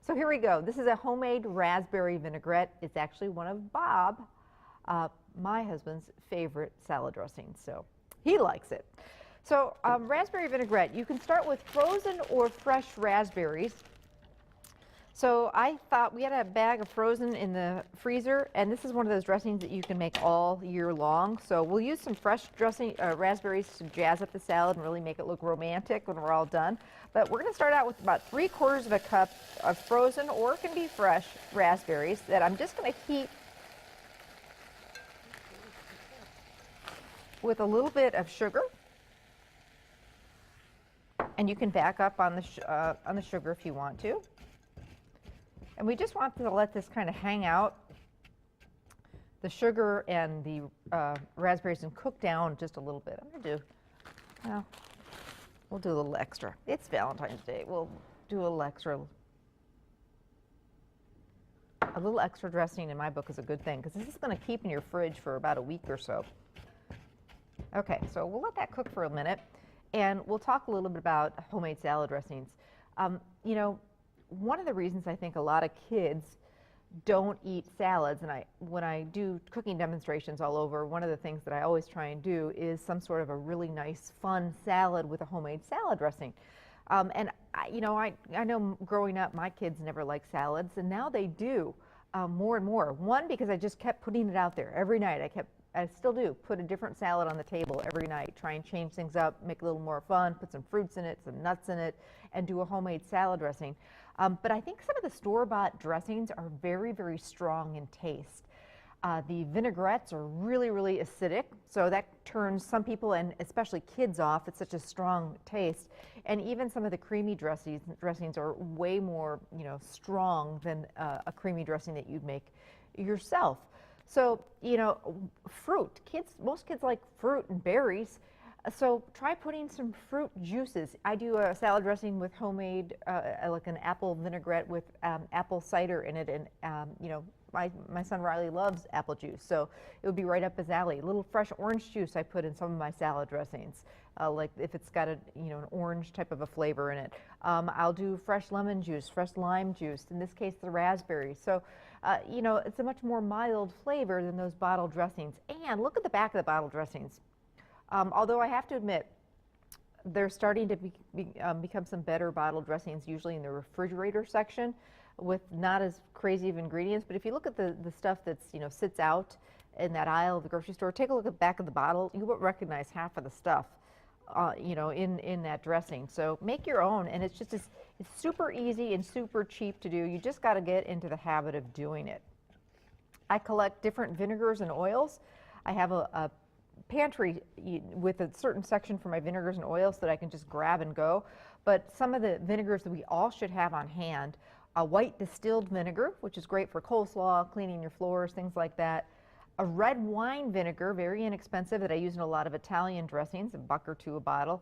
So here we go. This is a homemade raspberry vinaigrette. It's actually one of Bob, my husband's favorite salad dressings, so he likes it. So raspberry vinaigrette, you can start with frozen or fresh raspberries. So I thought we had a bag of frozen in the freezer, and this is one of those dressings that you can make all year long. So we'll use some fresh dressing, raspberries to jazz up the salad and really make it look romantic when we're all done. But we're going to start out with about 3/4 of a cup of frozen, or it can be fresh, raspberries that I'm just going to heat with a little bit of sugar. And you can back up on the sugar if you want to. And we just want to let this kind of hang out, the sugar and the raspberries, and cook down just a little bit. I'm going to do, well, we'll do a little extra. It's Valentine's Day. We'll do a little extra. A little extra dressing in my book is a good thing, because this is going to keep in your fridge for about a week or so. Okay, so we'll let that cook for a minute, and we'll talk a little bit about homemade salad dressings. You know, one of the reasons I think a lot of kids don't eat salads, and when I do cooking demonstrations all over, one of the things that I always try and do is some sort of a really nice, fun salad with a homemade salad dressing. And I know growing up, my kids never liked salads, and now they do more and more. One, because I just kept putting it out there every night. I still do, put a different salad on the table every night, try and change things up, make it a little more fun, put some fruits in it, some nuts in it, and do a homemade salad dressing. But I think some of the store-bought dressings are very, very strong in taste. The vinaigrettes are really, really acidic, so that turns some people, and especially kids, off. It's such a strong taste. And even some of the creamy dressings are way more, strong than a creamy dressing that you'd make yourself. So, fruit. Most kids like fruit and berries. So try putting some fruit juices. I do a salad dressing with homemade, like an apple vinaigrette with apple cider in it, and my son Riley loves apple juice, so it would be right up his alley. A little fresh orange juice I put in some of my salad dressings, like if it's got an orange type of a flavor in it. I'll do fresh lemon juice, fresh lime juice. In this case, the raspberries. So, it's a much more mild flavor than those bottle dressings. And look at the back of the bottle dressings. Although I have to admit, they're starting to become some better bottle dressings, usually in the refrigerator section, with not as crazy of ingredients. But if you look at the stuff that's sits out in that aisle of the grocery store, take a look at the back of the bottle. You won't recognize half of the stuff, in that dressing. So make your own, and it's super easy and super cheap to do. You just got to get into the habit of doing it. I collect different vinegars and oils. I have a pantry with a certain section for my vinegars and oils that I can just grab and go. But some of the vinegars that we all should have on hand: a white distilled vinegar, which is great for coleslaw, cleaning your floors, things like that. A red wine vinegar, very inexpensive, that I use in a lot of Italian dressings, $1 or $2 a bottle.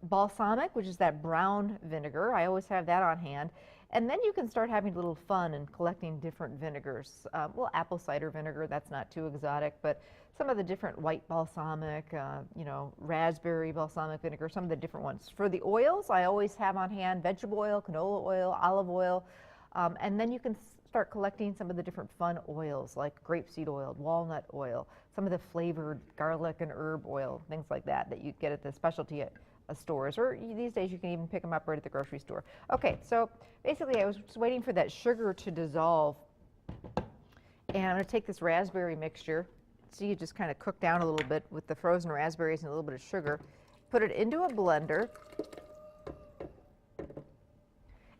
Balsamic, which is that brown vinegar. I always have that on hand. And then you can start having a little fun and collecting different vinegars. Well, apple cider vinegar, that's not too exotic, but some of the different white balsamic, raspberry balsamic vinegar, some of the different ones. For the oils, I always have on hand vegetable oil, canola oil, olive oil, and then you can start collecting some of the different fun oils, like grapeseed oil, walnut oil, some of the flavored garlic and herb oil, things like that you get at the specialty stores, or these days you can even pick them up right at the grocery store. Okay, so basically I was just waiting for that sugar to dissolve, and I'm going to take this raspberry mixture. So you just kind of cook down a little bit with the frozen raspberries and a little bit of sugar, put it into a blender.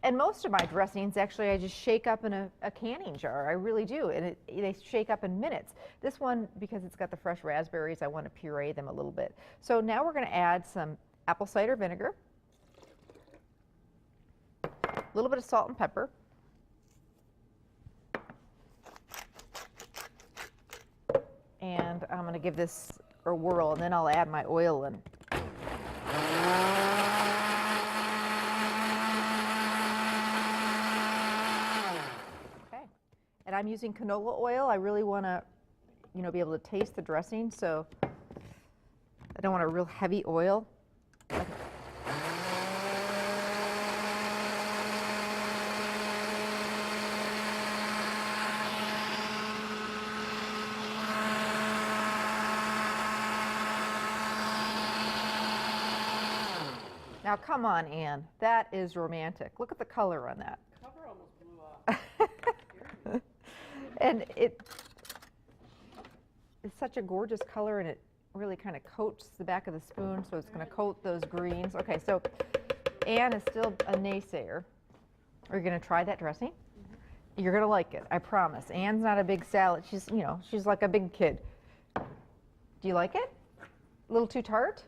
And most of my dressings, actually, I just shake up in a canning jar. I really do, and they shake up in minutes. This one, because it's got the fresh raspberries, I want to puree them a little bit. So now we're going to add some apple cider vinegar, a little bit of salt and pepper, and I'm going to give this a whirl, and then I'll add my oil in. Okay, and I'm using canola oil. I really want to, be able to taste the dressing, so I don't want a real heavy oil. Now, come on, Anne. That is romantic. Look at the color on that. The cover almost blew off. And it's such a gorgeous color, and it really kind of coats the back of the spoon, so it's going to coat those greens. Okay, so Anne is still a naysayer. Are you going to try that dressing? Mm-hmm. You're going to like it, I promise. Anne's not a big salad. She's, you know, she's like a big kid. Do you like it? A little too tart?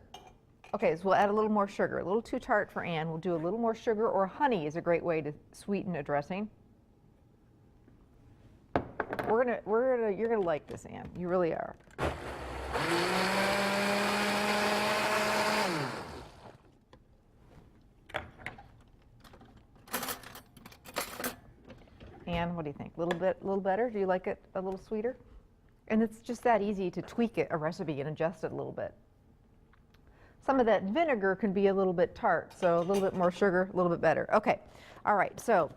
Okay, so we'll add a little more sugar. A little too tart for Anne. We'll do a little more sugar, or honey is a great way to sweeten a dressing. You're gonna like this, Anne. You really are. Anne, what do you think? A little better? Do you like it a little sweeter? And it's just that easy to tweak a recipe and adjust it a little bit. Some of that vinegar can be a little bit tart, so a little bit more sugar, a little bit better. Okay, all right, so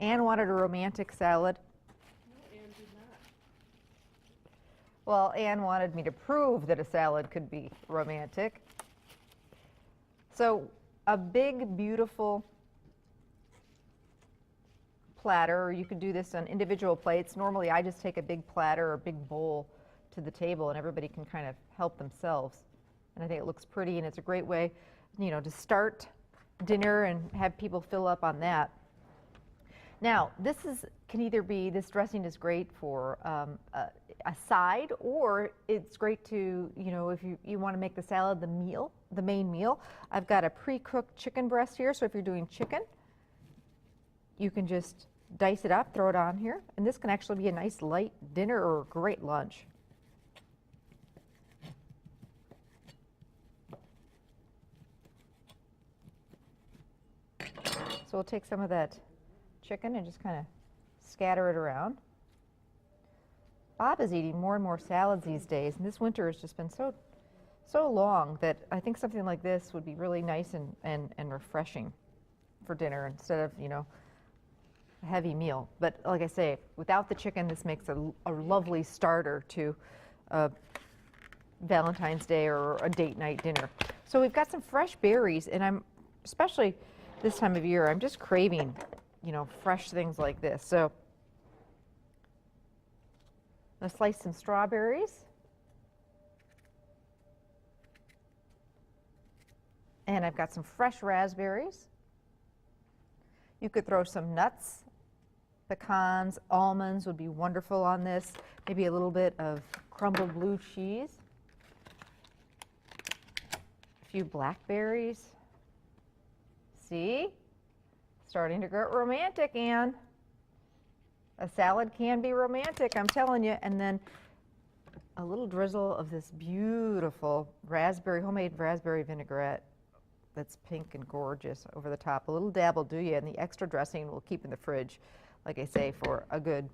Anne wanted a romantic salad. No, Anne did not. Well, Anne wanted me to prove that a salad could be romantic. So a big, beautiful platter, or you could do this on individual plates. Normally, I just take a big platter or a big bowl to the table, and everybody can kind of help themselves. And I think it looks pretty, and it's a great way, you know, to start dinner and have people fill up on that. Now, this dressing is great for a side, or it's great to, you know, if you want to make the salad the main meal. I've got a pre-cooked chicken breast here, so if you're doing chicken, you can just dice it up, throw it on here, and this can actually be a nice light dinner or a great lunch. So we'll take some of that chicken and just kind of scatter it around. Bob is eating more and more salads these days, and this winter has just been so long that I think something like this would be really nice and refreshing for dinner instead of, you know, a heavy meal. But like I say, without the chicken, this makes a lovely starter to Valentine's Day or a date night dinner. So we've got some fresh berries, and I'm especially this time of year, I'm just craving, you know, fresh things like this. So I'm going to slice some strawberries. And I've got some fresh raspberries. You could throw some nuts, pecans, almonds would be wonderful on this. Maybe a little bit of crumbled blue cheese. A few blackberries. See? Starting to get romantic, Anne. A salad can be romantic, I'm telling you. And then a little drizzle of this beautiful homemade raspberry vinaigrette that's pink and gorgeous over the top. A little dab will do you, and the extra dressing will keep in the fridge, like I say, for a good,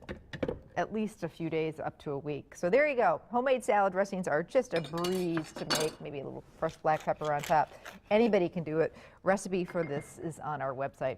at least a few days up to a week. So there you go. Homemade salad dressings are just a breeze to make. Maybe a little fresh black pepper on top. Anybody can do it. Recipe for this is on our website.